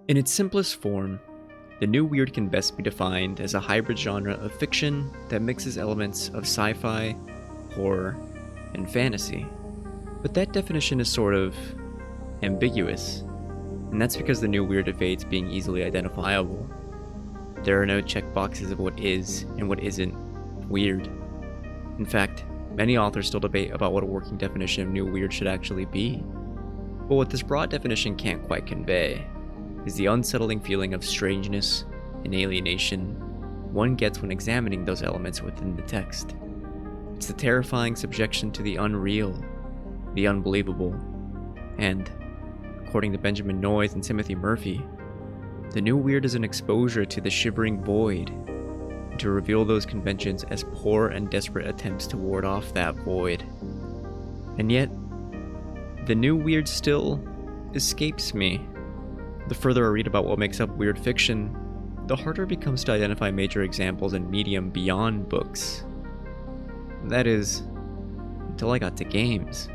In its simplest form, the new weird can best be defined as a hybrid genre of fiction that mixes elements of sci-fi, horror, and fantasy. But that definition is sort of ambiguous, and that's because the new weird evades being easily identifiable. There are no checkboxes of what is and what isn't weird. In fact, many authors still debate about what a working definition of new weird should actually be. But what this broad definition can't quite convey is the unsettling feeling of strangeness and alienation one gets when examining those elements within the text. It's the terrifying subjection to the unreal, the unbelievable, and, according to Benjamin Noys and Timothy Murphy, the new weird is an exposure to the shivering void, to reveal those conventions as poor and desperate attempts to ward off that void. And yet, the new weird still escapes me. The further I read about what makes up weird fiction, the harder it becomes to identify major examples in medium beyond books. That is, until I got to games.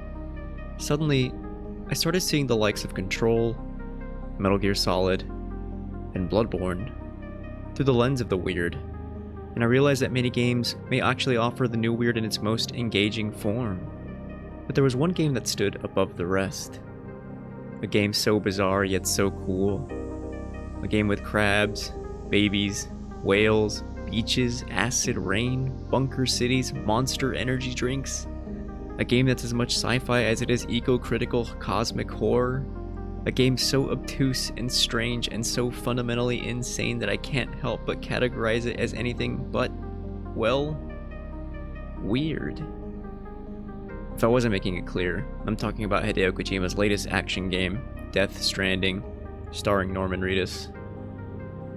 Suddenly, I started seeing the likes of Control, Metal Gear Solid, and Bloodborne through the lens of the weird, and I realized that many games may actually offer the new weird in its most engaging form. But there was one game that stood above the rest. A game so bizarre yet so cool. A game with crabs, babies, whales, beaches, acid rain, bunker cities, monster energy drinks. A game that's as much sci-fi as it is eco-critical cosmic horror. A game so obtuse and strange and so fundamentally insane that I can't help but categorize it as anything but, well, weird. If I wasn't making it clear, I'm talking about Hideo Kojima's latest action game, Death Stranding, starring Norman Reedus.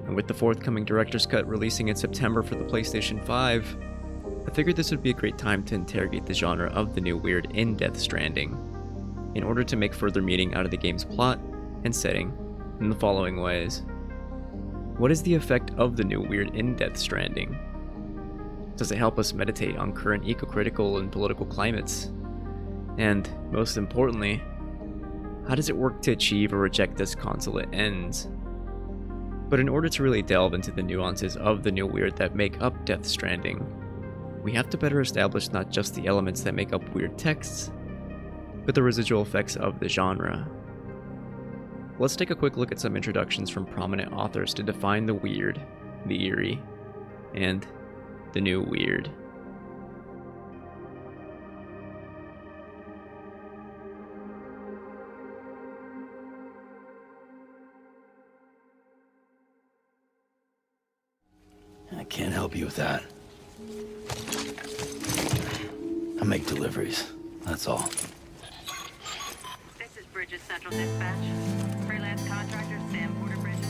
And with the forthcoming director's cut releasing in September for the PlayStation 5, I figured this would be a great time to interrogate the genre of the new weird in Death Stranding, in order to make further meaning out of the game's plot and setting in the following ways. What is the effect of the new weird in Death Stranding? Does it help us meditate on current eco-critical and political climates? And, most importantly, how does it work to achieve or reject disconsolate ends? But in order to really delve into the nuances of the new weird that make up Death Stranding, we have to better establish not just the elements that make up weird texts, but the residual effects of the genre. Let's take a quick look at some introductions from prominent authors to define the weird, the eerie, and the new weird. I can't help you with that. I make deliveries, that's all. This is Bridges Central Dispatch. Freelance contractor Sam Porter Bridges.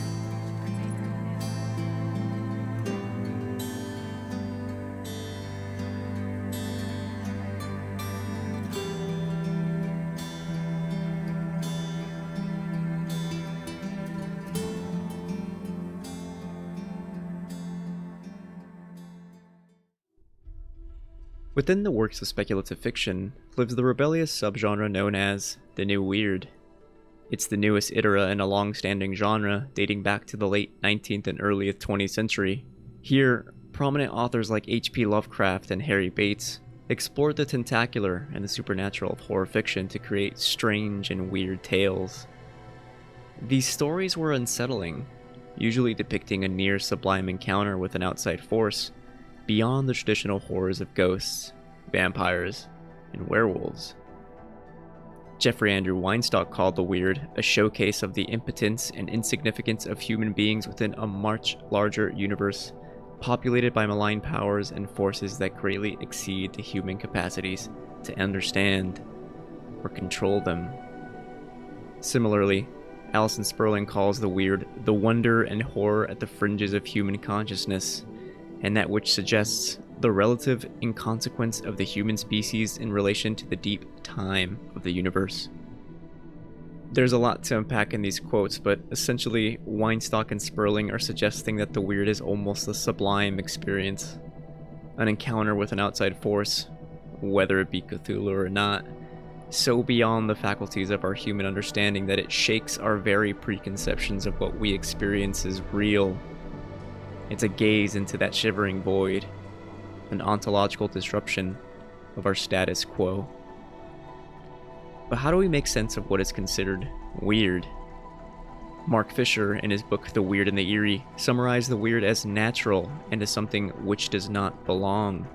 Within the works of speculative fiction lives the rebellious subgenre known as the new weird. It's the newest itera in a long-standing genre dating back to the late 19th and early 20th century. Here, prominent authors like H.P. Lovecraft and Harry Bates explored the tentacular and the supernatural of horror fiction to create strange and weird tales. These stories were unsettling, usually depicting a near sublime encounter with an outside force beyond the traditional horrors of ghosts, vampires, and werewolves. Jeffrey Andrew Weinstock called the weird a showcase of the impotence and insignificance of human beings within a much larger universe, populated by malign powers and forces that greatly exceed the human capacities to understand or control them. Similarly, Alison Sperling calls the weird the wonder and horror at the fringes of human consciousness, and that which suggests the relative inconsequence of the human species in relation to the deep time of the universe. There's a lot to unpack in these quotes, but essentially Weinstock and Sperling are suggesting that the weird is almost a sublime experience, an encounter with an outside force, whether it be Cthulhu or not, so beyond the faculties of our human understanding that it shakes our very preconceptions of what we experience as real. It's a gaze into that shivering void, an ontological disruption of our status quo. But how do we make sense of what is considered weird? Mark Fisher, in his book The Weird and the Eerie, summarized the weird as natural and as something which does not belong.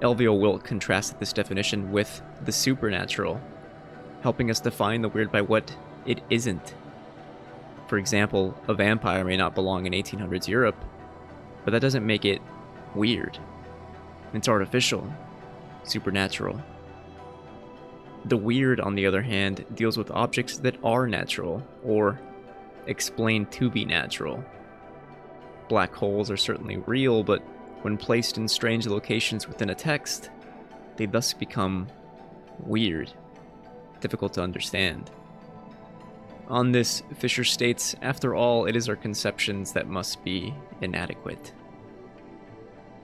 Elvia Wilk contrasted this definition with the supernatural, helping us define the weird by what it isn't. For example, a vampire may not belong in 1800s Europe, but that doesn't make it weird. It's artificial, supernatural. The weird, on the other hand, deals with objects that are natural, or explained to be natural. Black holes are certainly real, but when placed in strange locations within a text, they thus become weird, difficult to understand. On this, Fisher states, after all, it is our conceptions that must be inadequate.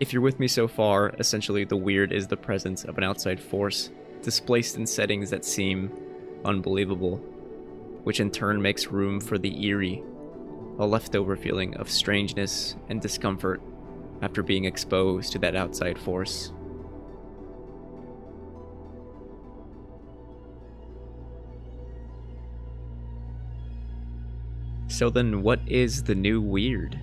If you're with me so far, essentially the weird is the presence of an outside force, displaced in settings that seem unbelievable, which in turn makes room for the eerie, a leftover feeling of strangeness and discomfort after being exposed to that outside force. So then, what is the new weird?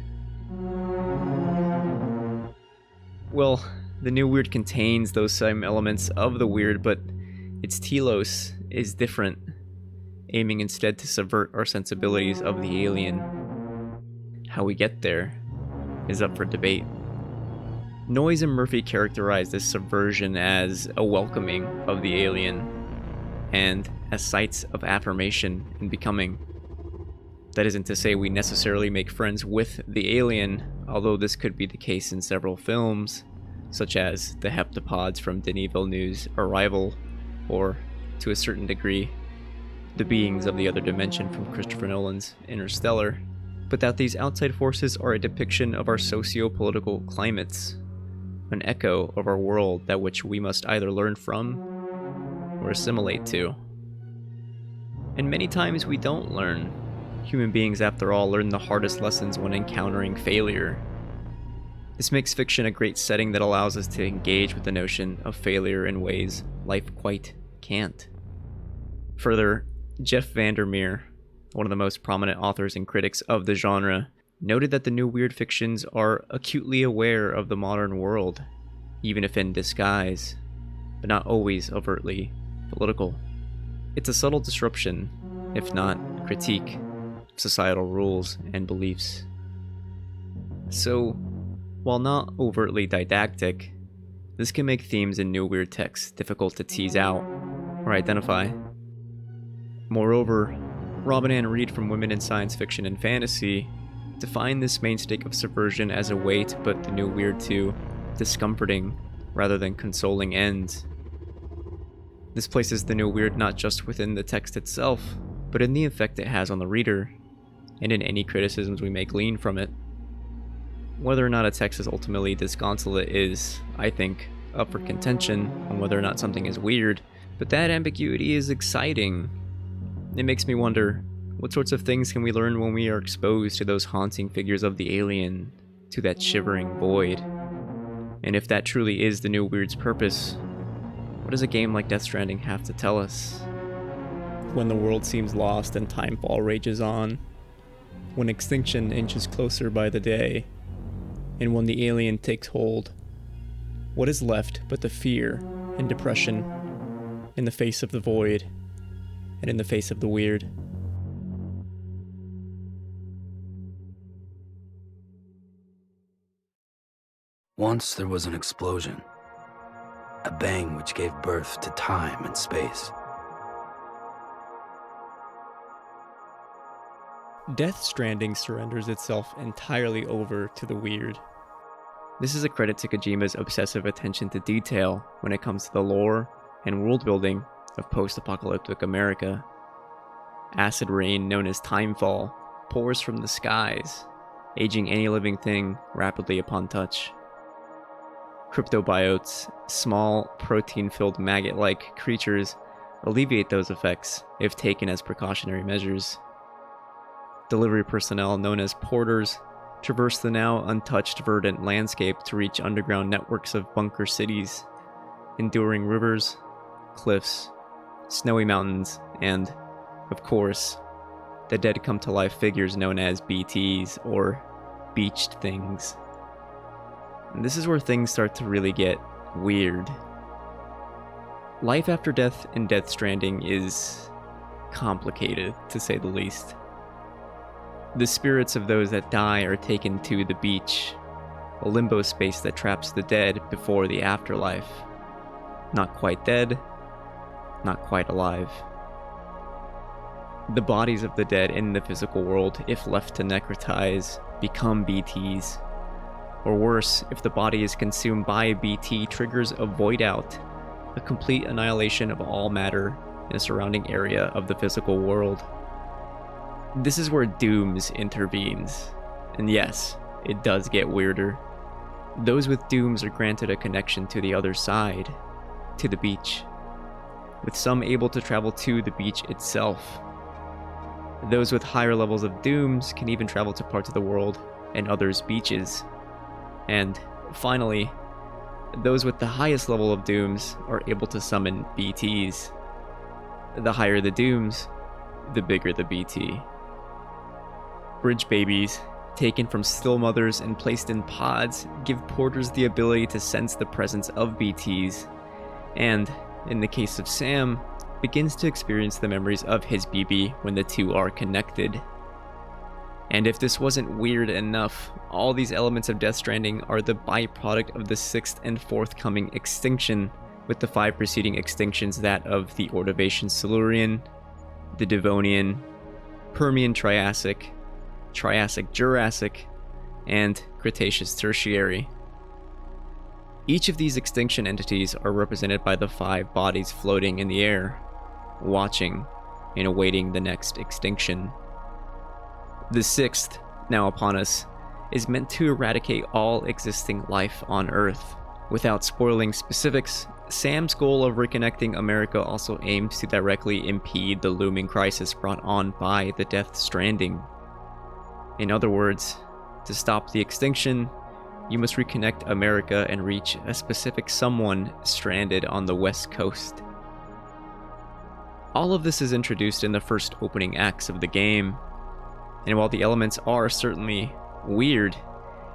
Well, the new weird contains those same elements of the weird, but its telos is different, aiming instead to subvert our sensibilities of the alien. How we get there is up for debate. Noys and Murphy characterize this subversion as a welcoming of the alien, and as sites of affirmation and becoming. That isn't to say we necessarily make friends with the alien, although this could be the case in several films, such as the heptapods from Denis Villeneuve's Arrival, or, to a certain degree, the beings of the other dimension from Christopher Nolan's Interstellar. But that these outside forces are a depiction of our socio-political climates, an echo of our world that which we must either learn from or assimilate to. And many times we don't learn. Human beings, after all, learn the hardest lessons when encountering failure. This makes fiction a great setting that allows us to engage with the notion of failure in ways life quite can't. Further, Jeff Vandermeer, one of the most prominent authors and critics of the genre, noted that the new weird fictions are acutely aware of the modern world, even if in disguise, but not always overtly political. It's a subtle disruption, if not critique, of societal rules and beliefs. So, while not overtly didactic, this can make themes in new weird texts difficult to tease out or identify. Moreover, Robin Ann Reed from Women in Science Fiction and Fantasy defined this mainstay of subversion as a way to put the new weird to discomforting rather than consoling ends. This places the new weird not just within the text itself, but in the effect it has on the reader, and in any criticisms we may glean from it. Whether or not a text is ultimately disconsolate is, I think, up for contention on whether or not something is weird, but that ambiguity is exciting. It makes me wonder, what sorts of things can we learn when we are exposed to those haunting figures of the alien, to that shivering void? And if that truly is the new weird's purpose, what does a game like Death Stranding have to tell us? When the world seems lost and timefall rages on, when extinction inches closer by the day, and when the alien takes hold, what is left but the fear and depression in the face of the void and in the face of the weird? Once there was an explosion, a bang which gave birth to time and space. Death Stranding surrenders itself entirely over to the weird. This is a credit to Kojima's obsessive attention to detail when it comes to the lore and world building of post-apocalyptic America. Acid rain known as timefall pours from the skies, aging any living thing rapidly upon touch. Cryptobiotes, small protein-filled maggot-like creatures alleviate those effects if taken as precautionary measures. Delivery personnel known as porters traverse the now untouched verdant landscape to reach underground networks of bunker cities, enduring rivers, cliffs, snowy mountains, and, of course, the dead come-to-life figures known as BTs, or beached things. And this is where things start to really get weird. Life after death in Death Stranding is complicated, to say the least. The spirits of those that die are taken to the beach, a limbo space that traps the dead before the afterlife. Not quite dead, not quite alive. The bodies of the dead in the physical world, if left to necrotize, become BTs. Or worse, if the body is consumed by a BT, triggers a void out, a complete annihilation of all matter in a surrounding area of the physical world. This is where Dooms intervenes, and yes, it does get weirder. Those with Dooms are granted a connection to the other side, to the beach, with some able to travel to the beach itself. Those with higher levels of Dooms can even travel to parts of the world and others' beaches. And finally, those with the highest level of Dooms are able to summon BTs. The higher the Dooms, the bigger the BT. Bridge babies, taken from still mothers and placed in pods, give porters the ability to sense the presence of BTs, and, in the case of Sam, begins to experience the memories of his BB when the two are connected. And if this wasn't weird enough, all these elements of Death Stranding are the byproduct of the 6th and forthcoming extinction, with the 5 preceding extinctions that of the Ordovician Silurian, the Devonian, Permian Triassic, Triassic Jurassic, and Cretaceous Tertiary. Each of these extinction entities are represented by the 5 bodies floating in the air, watching and awaiting the next extinction. The 6th, now upon us, is meant to eradicate all existing life on Earth. Without spoiling specifics, Sam's goal of reconnecting America also aims to directly impede the looming crisis brought on by the Death Stranding. In other words, to stop the extinction, you must reconnect America and reach a specific someone stranded on the West Coast. All of this is introduced in the first opening acts of the game, and while the elements are certainly weird,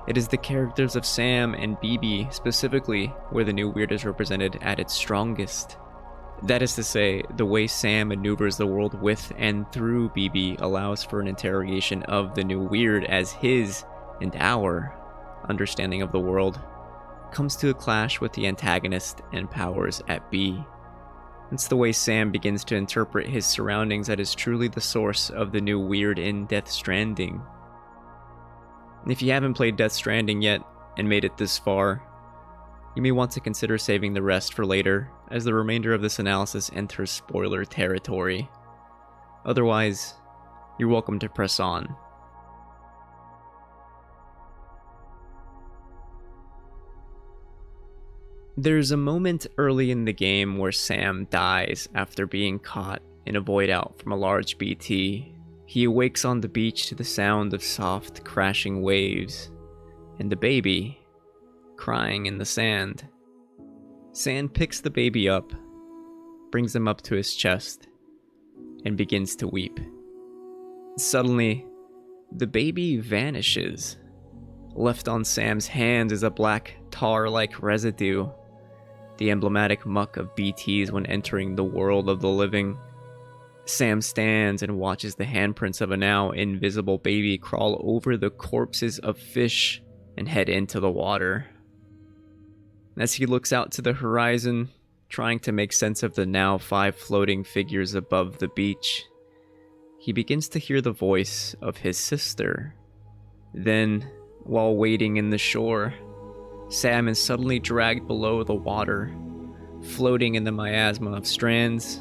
it is the characters of Sam and BB specifically where the new weird is represented at its strongest. That is to say, the way Sam maneuvers the world with and through BB allows for an interrogation of the new weird as his and our understanding of the world comes to a clash with the antagonist and powers at B. It's the way Sam begins to interpret his surroundings that is truly the source of the new weird in Death Stranding. If you haven't played Death Stranding yet and made it this far, you may want to consider saving the rest for later, as the remainder of this analysis enters spoiler territory. Otherwise, you're welcome to press on. There's a moment early in the game where Sam dies after being caught in a void out from a large BT. He awakes on the beach to the sound of soft, crashing waves, and the baby crying in the sand. Sam picks the baby up, brings him up to his chest, and begins to weep. Suddenly, the baby vanishes. Left on Sam's hands is a black, tar-like residue, the emblematic muck of BTs when entering the world of the living. Sam stands and watches the handprints of a now invisible baby crawl over the corpses of fish and head into the water. As he looks out to the horizon, trying to make sense of the now 5 floating figures above the beach, he begins to hear the voice of his sister. Then, while wading in the shore, Sam is suddenly dragged below the water, floating in the miasma of strands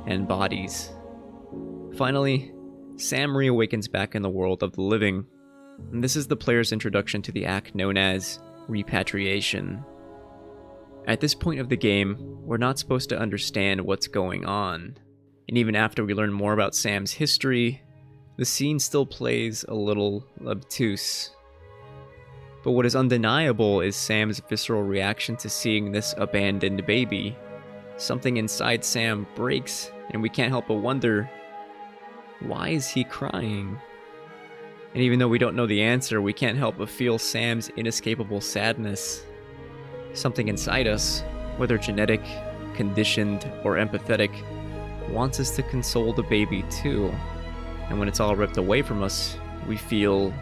and bodies. Finally, Sam reawakens back in the world of the living, and this is the player's introduction to the act known as repatriation. At this point of the game, we're not supposed to understand what's going on, and even after we learn more about Sam's history, the scene still plays a little obtuse. But what is undeniable is Sam's visceral reaction to seeing this abandoned baby. Something inside Sam breaks, and we can't help but wonder, why is he crying? And even though we don't know the answer, we can't help but feel Sam's inescapable sadness. Something inside us, whether genetic, conditioned, or empathetic, wants us to console the baby too. And when it's all ripped away from us, we feel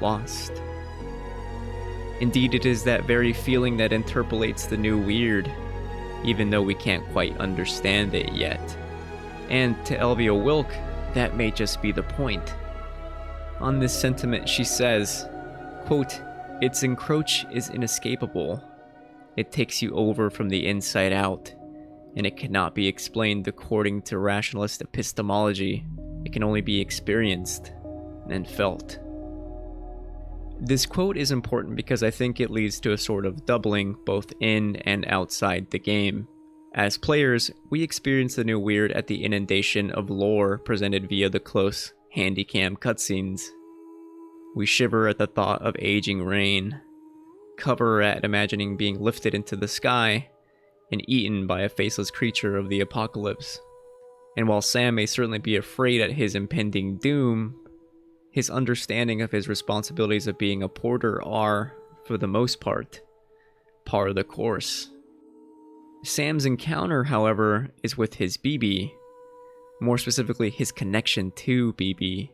lost. Indeed, it is that very feeling that interpolates the new weird, even though we can't quite understand it yet. And to Elvia Wilk, that may just be the point. On this sentiment, she says, quote, "Its encroach is inescapable. It takes you over from the inside out, and it cannot be explained according to rationalist epistemology. It can only be experienced and felt." This quote is important because I think it leads to a sort of doubling both in and outside the game. As players, we experience the new weird at the inundation of lore presented via the close handycam cutscenes. We shiver at the thought of aging rain, cover at imagining being lifted into the sky, and eaten by a faceless creature of the apocalypse. And while Sam may certainly be afraid at his impending doom, his understanding of his responsibilities of being a porter are, for the most part, par the course. Sam's encounter, however, is with his BB, more specifically his connection to BB.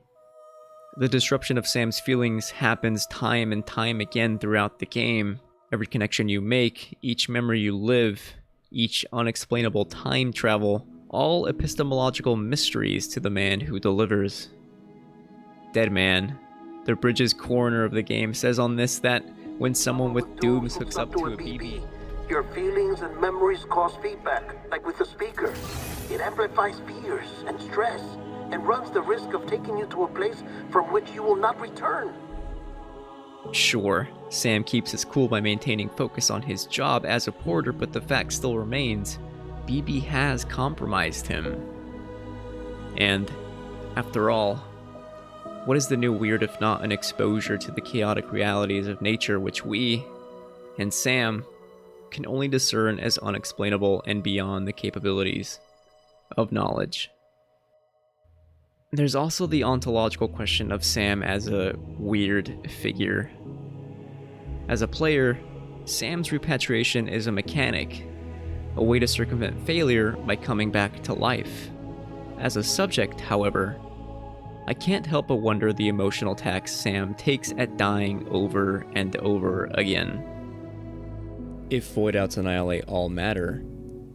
The disruption of Sam's feelings happens time and time again throughout the game. Every connection you make, each memory you live, each unexplainable time travel, all epistemological mysteries to the man who delivers. Deadman, the Bridges coroner of the game, says on this that when someone with dooms hooks up to a BB, your feelings and memories cause feedback, like with the speaker. It amplifies fears and stress, and runs the risk of taking you to a place from which you will not return. Sure, Sam keeps his cool by maintaining focus on his job as a porter, but the fact still remains, BB has compromised him. And, after all, what is the new weird if not an exposure to the chaotic realities of nature which we, and Sam, can only discern as unexplainable and beyond the capabilities of knowledge? There's also the ontological question of Sam as a weird figure. As a player, Sam's repatriation is a mechanic, a way to circumvent failure by coming back to life. As a subject, however, I can't help but wonder the emotional tax Sam takes at dying over and over again. If void outs annihilate all matter,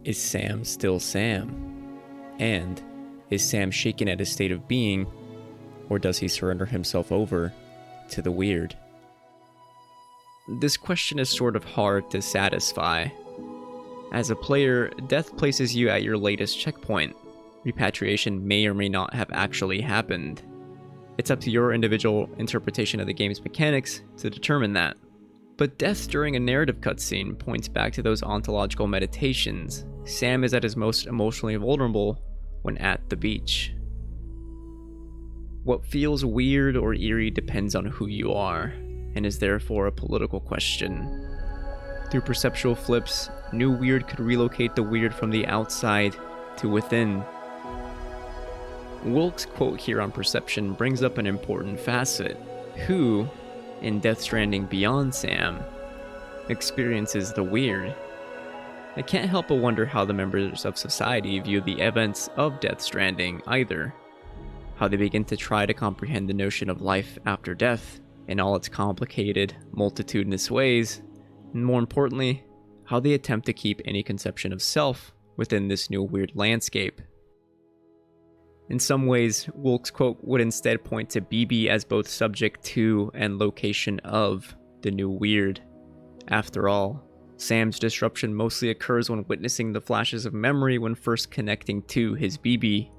is Sam still Sam? And is Sam shaken at his state of being, or does he surrender himself over to the weird? This question is sort of hard to satisfy. As a player, death places you at your latest checkpoint. Repatriation may or may not have actually happened. It's up to your individual interpretation of the game's mechanics to determine that. But death during a narrative cutscene points back to those ontological meditations. Sam is at his most emotionally vulnerable when at the beach. What feels weird or eerie depends on who you are, and is therefore a political question. Through perceptual flips, new weird could relocate the weird from the outside to within. Wilk's quote here on perception brings up an important facet. Who, in Death Stranding beyond Sam, experiences the weird? I can't help but wonder how the members of society view the events of Death Stranding either. How they begin to try to comprehend the notion of life after death in all its complicated, multitudinous ways, and more importantly, how they attempt to keep any conception of self within this new weird landscape. In some ways, Wilk's quote would instead point to BB as both subject to and location of the new weird. After all, Sam's disruption mostly occurs when witnessing the flashes of memory when first connecting to his BB,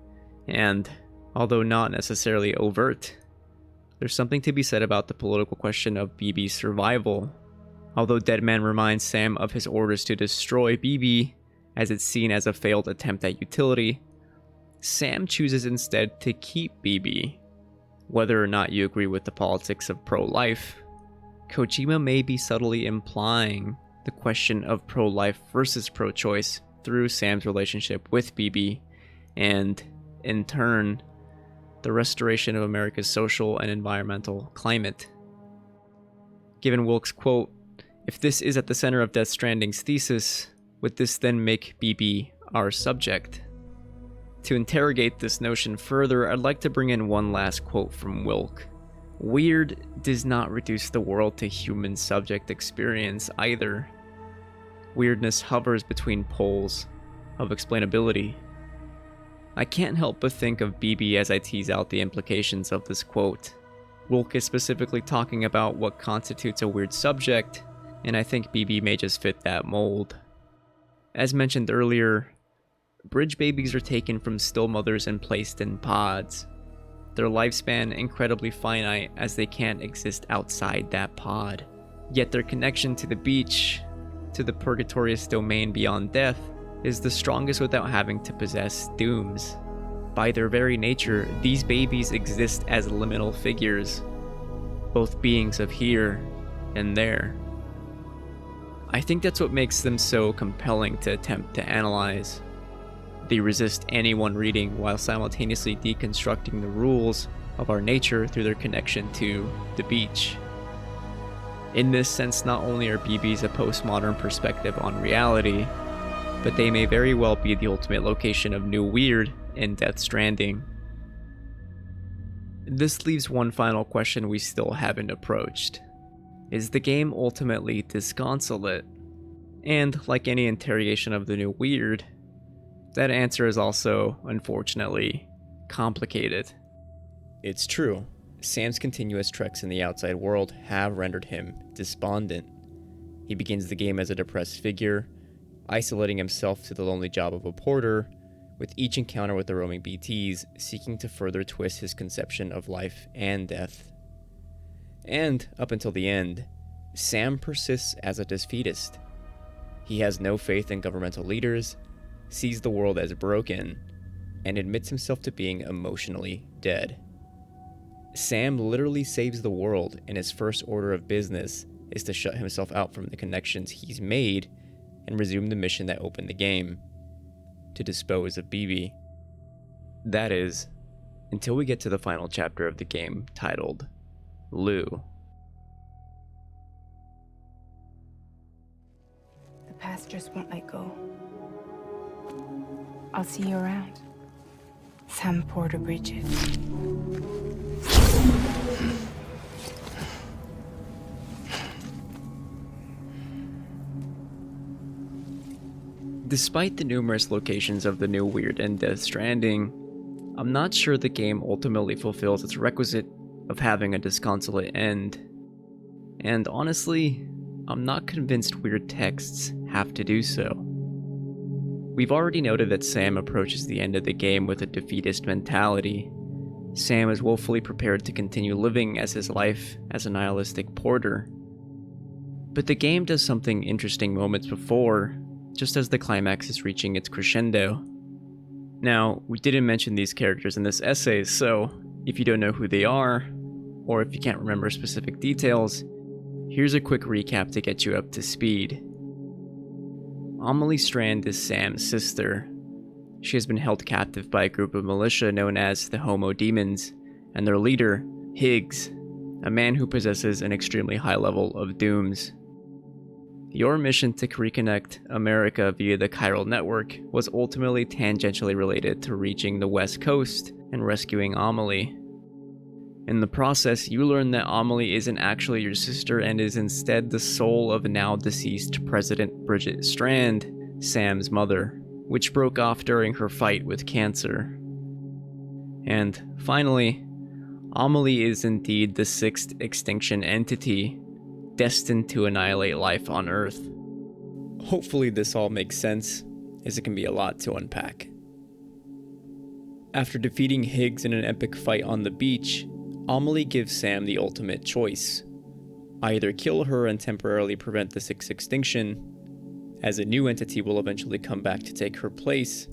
and, although not necessarily overt, there's something to be said about the political question of BB's survival. Although Deadman reminds Sam of his orders to destroy BB, as it's seen as a failed attempt at utility, Sam chooses instead to keep BB. Whether or not you agree with the politics of pro-life, Kojima may be subtly implying the question of pro-life versus pro-choice through Sam's relationship with BB, and, in turn, the restoration of America's social and environmental climate. Given Wilk's quote, "If this is at the center of Death Stranding's thesis, would this then make BB our subject?" To interrogate this notion further, I'd like to bring in one last quote from Wilk. "Weird does not reduce the world to human subject experience either. Weirdness hovers between poles of explainability." I can't help but think of BB as I tease out the implications of this quote. Wilk is specifically talking about what constitutes a weird subject, and I think BB may just fit that mold. As mentioned earlier, bridge babies are taken from still mothers and placed in pods. Their lifespan incredibly finite as they can't exist outside that pod. Yet their connection to the beach, to the purgatorious domain beyond death, is the strongest without having to possess dooms. By their very nature, these babies exist as liminal figures, both beings of here and there. I think that's what makes them so compelling to attempt to analyze. They resist anyone reading while simultaneously deconstructing the rules of our nature through their connection to the beach. In this sense, not only are BBs a postmodern perspective on reality, but they may very well be the ultimate location of new weird in Death Stranding. This leaves one final question we still haven't approached. Is the game ultimately disconsolate? And like any interrogation of the new weird, that answer is also, unfortunately, complicated. It's true, Sam's continuous treks in the outside world have rendered him despondent. He begins the game as a depressed figure, isolating himself to the lonely job of a porter, with each encounter with the roaming BTs seeking to further twist his conception of life and death. And, up until the end, Sam persists as a defeatist. He has no faith in governmental leaders, sees the world as broken, and admits himself to being emotionally dead. Sam literally saves the world, and his first order of business is to shut himself out from the connections he's made and resume the mission that opened the game, to dispose of BB. That is, until we get to the final chapter of the game titled Lou. The past just won't let go. I'll see you around. Sam Porter Bridges. Despite the numerous locations of the new weird in Death Stranding, I'm not sure the game ultimately fulfills its requisite of having a disconsolate end. And honestly, I'm not convinced weird texts have to do so. We've already noted that Sam approaches the end of the game with a defeatist mentality. Sam is woefully prepared to continue living as his life as a nihilistic porter. But the game does something interesting moments before, just as the climax is reaching its crescendo. Now, we didn't mention these characters in this essay, so if you don't know who they are, or if you can't remember specific details, here's a quick recap to get you up to speed. Amelie Strand is Sam's sister. She has been held captive by a group of militia known as the Homo Demons, and their leader, Higgs, a man who possesses an extremely high level of dooms. Your mission to reconnect America via the chiral network was ultimately tangentially related to reaching the West Coast and rescuing Amelie. In the process, you learn that Amelie isn't actually your sister and is instead the soul of now deceased President Bridget Strand, Sam's mother, which broke off during her fight with cancer. And finally, Amelie is indeed the sixth extinction entity, destined to annihilate life on Earth. Hopefully this all makes sense, as it can be a lot to unpack. After defeating Higgs in an epic fight on the beach, Amelie gives Sam the ultimate choice. Either kill her and temporarily prevent this extinction, as a new entity will eventually come back to take her place,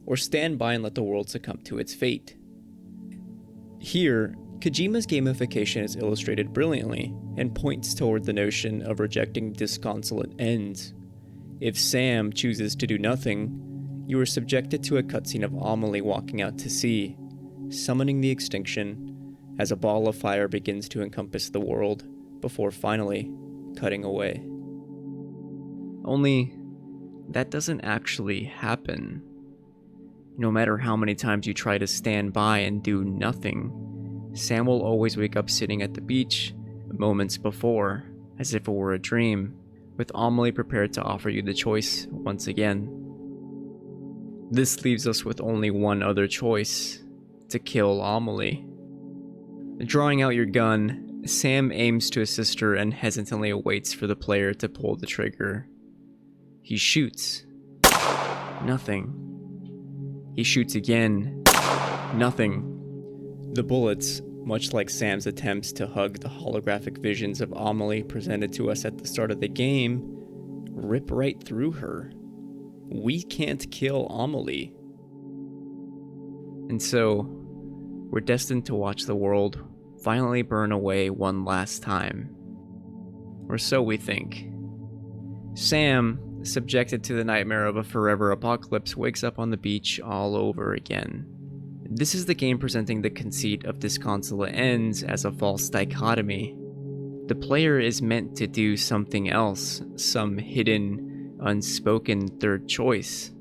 or stand by and let the world succumb to its fate. Here, Kojima's gamification is illustrated brilliantly and points toward the notion of rejecting disconsolate ends. If Sam chooses to do nothing, you are subjected to a cutscene of Amelie walking out to sea, summoning the extinction as a ball of fire begins to encompass the world before finally cutting away. Only, that doesn't actually happen. No matter how many times you try to stand by and do nothing, Sam will always wake up sitting at the beach moments before, as if it were a dream, with Amelie prepared to offer you the choice once again. This leaves us with only one other choice: to kill Amelie. Drawing out your gun, Sam aims to assist her and hesitantly awaits for the player to pull the trigger. He shoots. Nothing. He shoots again. Nothing. The bullets, much like Sam's attempts to hug the holographic visions of Amelie presented to us at the start of the game, rip right through her. We can't kill Amelie. And so, we're destined to watch the world violently burn away one last time. Or so we think. Sam, subjected to the nightmare of a forever apocalypse, wakes up on the beach all over again. This is the game presenting the conceit of disconsolate ends as a false dichotomy. The player is meant to do something else, some hidden, unspoken third choice.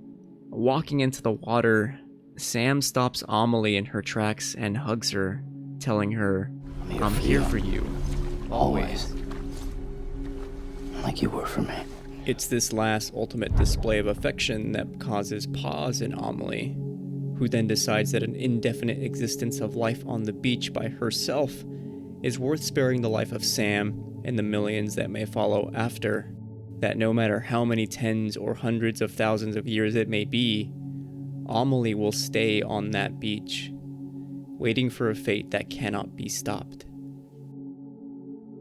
Walking into the water, Sam stops Amelie in her tracks and hugs her, telling her, "I'm here for you, always." Like you were for me. It's this last ultimate display of affection that causes pause in Amelie, who then decides that an indefinite existence of life on the beach by herself is worth sparing the life of Sam and the millions that may follow after. That no matter how many tens or hundreds of thousands of years it may be, Amelie will stay on that beach, waiting for a fate that cannot be stopped.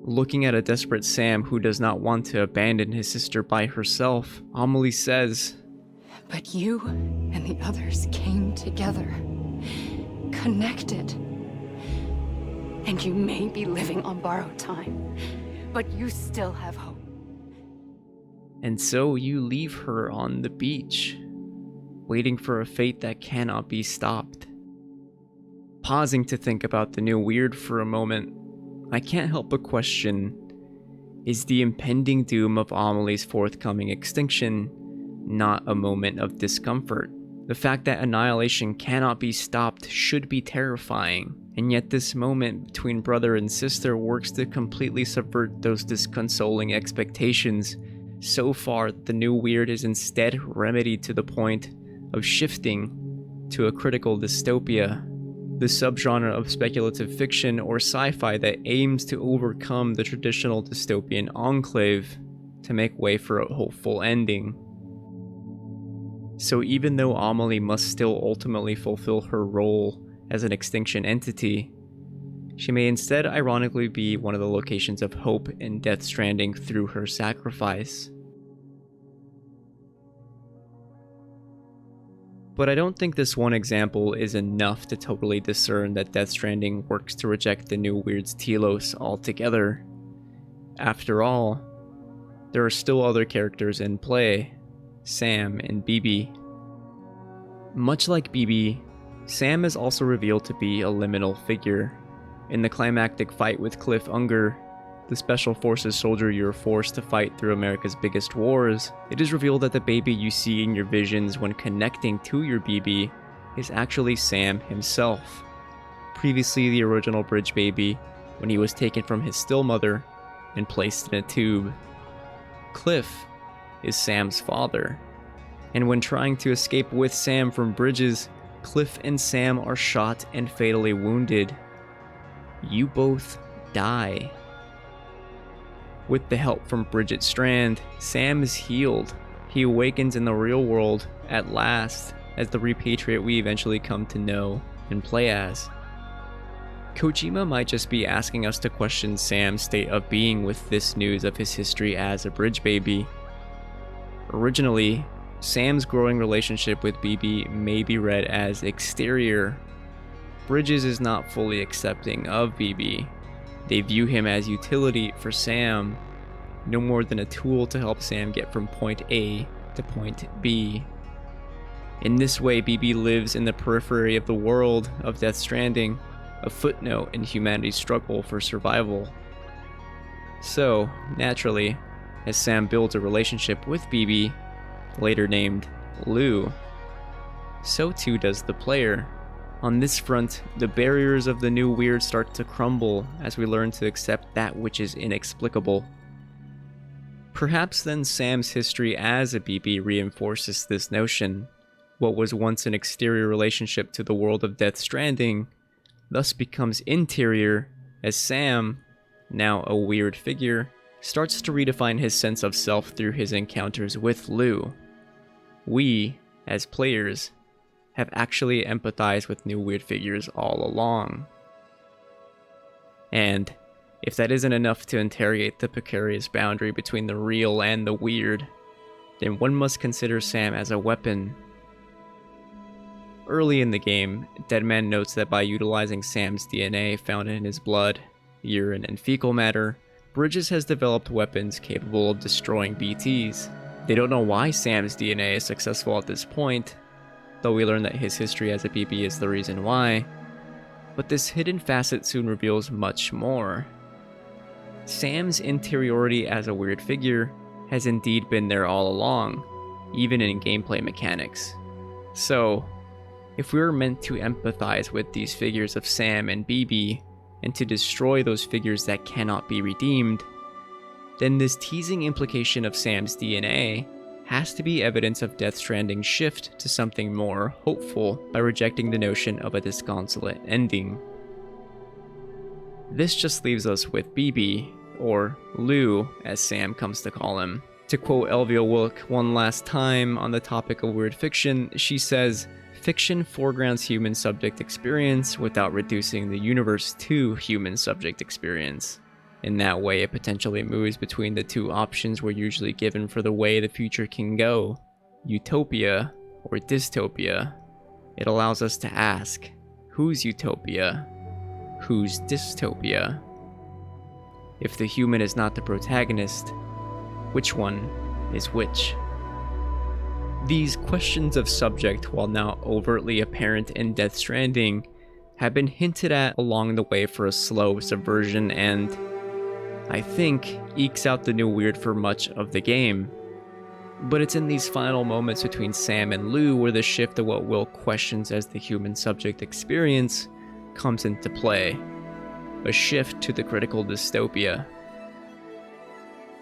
Looking at a desperate Sam who does not want to abandon his sister by herself, Amelie says, But you and the others came together, connected. And you may be living on borrowed time, but you still have hope. And so you leave her on the beach, waiting for a fate that cannot be stopped. Pausing to think about the new weird for a moment, I can't help but question, is the impending doom of Amelie's forthcoming extinction not a moment of discomfort? The fact that annihilation cannot be stopped should be terrifying, and yet this moment between brother and sister works to completely subvert those disconsoling expectations. So far, the new weird is instead remedied to the point of shifting to a critical dystopia, the subgenre of speculative fiction or sci-fi that aims to overcome the traditional dystopian enclave to make way for a hopeful ending. So even though Amelie must still ultimately fulfill her role as an extinction entity, she may instead ironically be one of the locations of hope in Death Stranding through her sacrifice. But I don't think this one example is enough to totally discern that Death Stranding works to reject the new weird's telos altogether. After all, there are still other characters in play, Sam and Bibi. Much like Bibi, Sam is also revealed to be a liminal figure. In the climactic fight with Cliff Unger, the Special Forces soldier you're forced to fight through America's biggest wars, it is revealed that the baby you see in your visions when connecting to your BB is actually Sam himself. Previously the original bridge baby, when he was taken from his still mother and placed in a tube. Cliff is Sam's father, and when trying to escape with Sam from bridges, Cliff and Sam are shot and fatally wounded. You both die. With the help from Bridget Strand, Sam is healed. He awakens in the real world at last as the repatriate we eventually come to know and play as. Kojima might just be asking us to question Sam's state of being with this news of his history as a bridge baby. Originally, Sam's growing relationship with BB may be read as exterior. Bridges is not fully accepting of BB. They view him as utility for Sam, no more than a tool to help Sam get from point A to point B. In this way, BB lives in the periphery of the world of Death Stranding, a footnote in humanity's struggle for survival. So, naturally, as Sam builds a relationship with BB, later named Lou, so too does the player. On this front, the barriers of the new weird start to crumble as we learn to accept that which is inexplicable. Perhaps then Sam's history as a BB reinforces this notion. What was once an exterior relationship to the world of Death Stranding thus becomes interior as Sam, now a weird figure, starts to redefine his sense of self through his encounters with Lou. We, as players, have actually empathized with new weird figures all along. And if that isn't enough to interrogate the precarious boundary between the real and the weird, then one must consider Sam as a weapon. Early in the game, Deadman notes that by utilizing Sam's DNA found in his blood, urine, and fecal matter, Bridges has developed weapons capable of destroying BTs. They don't know why Sam's DNA is successful at this point, though we learn that his history as a BB is the reason why, but this hidden facet soon reveals much more. Sam's interiority as a weird figure has indeed been there all along, even in gameplay mechanics. So, if we were meant to empathize with these figures of Sam and BB, and to destroy those figures that cannot be redeemed, then this teasing implication of Sam's DNA has to be evidence of Death Stranding's shift to something more hopeful by rejecting the notion of a disconsolate ending. This just leaves us with BB, or Lou as Sam comes to call him. To quote Elvia Wilk one last time on the topic of weird fiction, she says, "Fiction foregrounds human subject experience without reducing the universe to human subject experience. In that way, it potentially moves between the two options we're usually given for the way the future can go, utopia or dystopia. It allows us to ask, whose utopia? Whose dystopia? If the human is not the protagonist, which one is which?" These questions of subject, while now overtly apparent in Death Stranding, have been hinted at along the way for a slow subversion and, I think, ekes out the new weird for much of the game. But it's in these final moments between Sam and Lou where the shift of what Wilk questions as the human subject experience comes into play. A shift to the critical dystopia.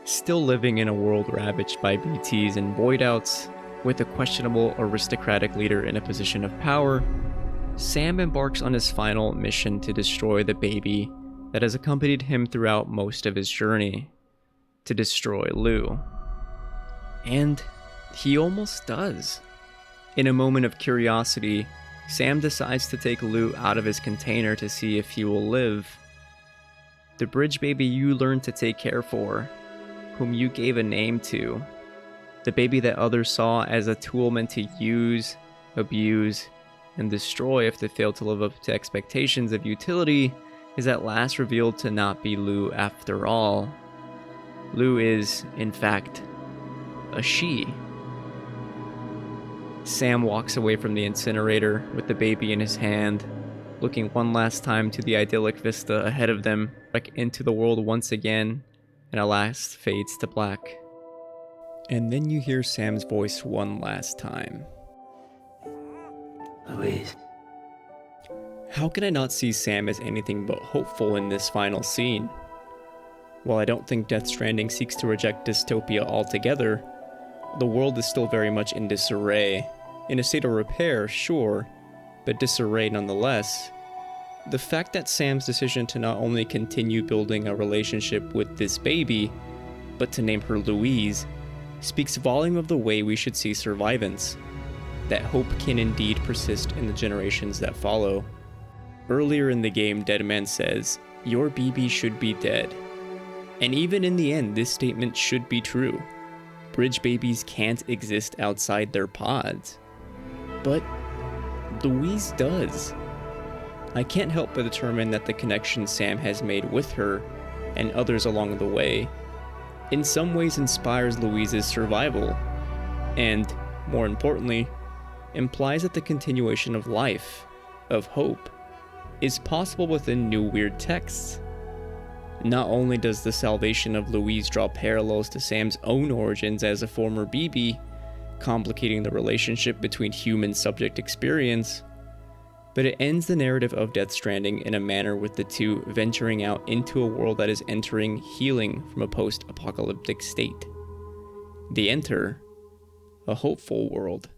Still living in a world ravaged by BTs and void outs, with a questionable aristocratic leader in a position of power, Sam embarks on his final mission to destroy the baby that has accompanied him throughout most of his journey, to destroy Lou. And he almost does. In a moment of curiosity, Sam decides to take Lou out of his container to see if he will live. The bridge baby you learned to take care for, whom you gave a name to, the baby that others saw as a tool meant to use, abuse, and destroy if they failed to live up to expectations of utility, is at last revealed to not be Lou after all. Lou is, in fact, a she. Sam walks away from the incinerator with the baby in his hand, looking one last time to the idyllic vista ahead of them, back into the world once again, and at last fades to black. And then you hear Sam's voice one last time. Louise. How can I not see Sam as anything but hopeful in this final scene? While I don't think Death Stranding seeks to reject dystopia altogether, the world is still very much in disarray. In a state of repair, sure, but disarray nonetheless. The fact that Sam's decision to not only continue building a relationship with this baby, but to name her Louise, speaks volume of the way we should see survivance, that hope can indeed persist in the generations that follow. Earlier in the game, Deadman says, "Your BB should be dead." And even in the end, this statement should be true. Bridge babies can't exist outside their pods. But Louise does. I can't help but determine that the connection Sam has made with her, and others along the way, in some ways inspires Louise's survival, and, more importantly, implies that the continuation of life, of hope, is possible within new weird texts. Not only does the salvation of Louise draw parallels to Sam's own origins as a former BB, complicating the relationship between human subject experience, but it ends the narrative of Death Stranding in a manner with the two venturing out into a world that is entering healing from a post-apocalyptic state. They enter a hopeful world.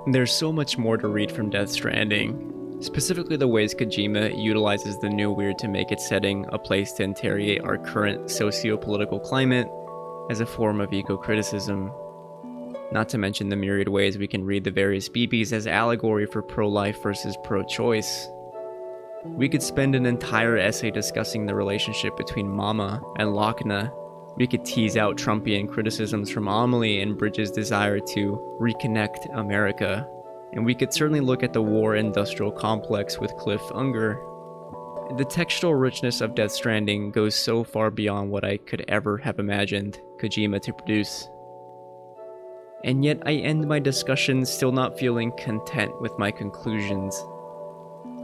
There's so much more to read from Death Stranding, specifically the ways Kojima utilizes the new weird to make its setting a place to interrogate our current socio-political climate as a form of eco-criticism. Not to mention the myriad ways we can read the various BBs as allegory for pro-life versus pro-choice. We could spend an entire essay discussing the relationship between Mama and Lochna. We could tease out Trumpian criticisms from Amelie and Bridges' desire to reconnect America. And we could certainly look at the war industrial complex with Cliff Unger. The textual richness of Death Stranding goes so far beyond what I could ever have imagined Kojima to produce. And yet I end my discussion still not feeling content with my conclusions.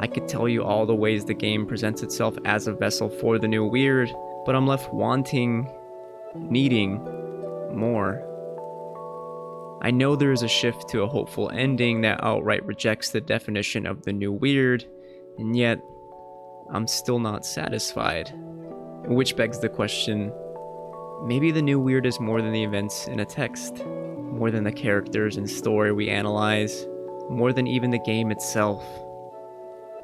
I could tell you all the ways the game presents itself as a vessel for the new weird, but I'm left wanting, needing more. I know there is a shift to a hopeful ending that outright rejects the definition of the new weird, and yet I'm still not satisfied. Which begs the question, maybe the new weird is more than the events in a text, more than the characters and story we analyze, more than even the game itself.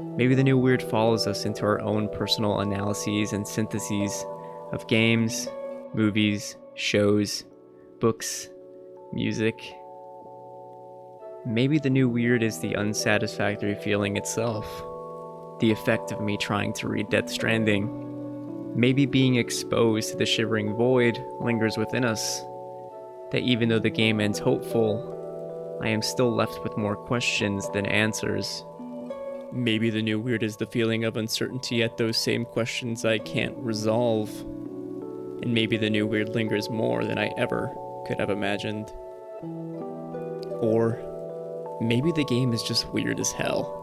Maybe the new weird follows us into our own personal analyses and syntheses of games, movies, shows, books, music. Maybe the new weird is the unsatisfactory feeling itself, the effect of me trying to read Death Stranding. Maybe being exposed to the shivering void lingers within us, that even though the game ends hopeful, I am still left with more questions than answers. Maybe the new weird is the feeling of uncertainty at those same questions I can't resolve. And maybe the new weird lingers more than I ever could have imagined. Or maybe the game is just weird as hell.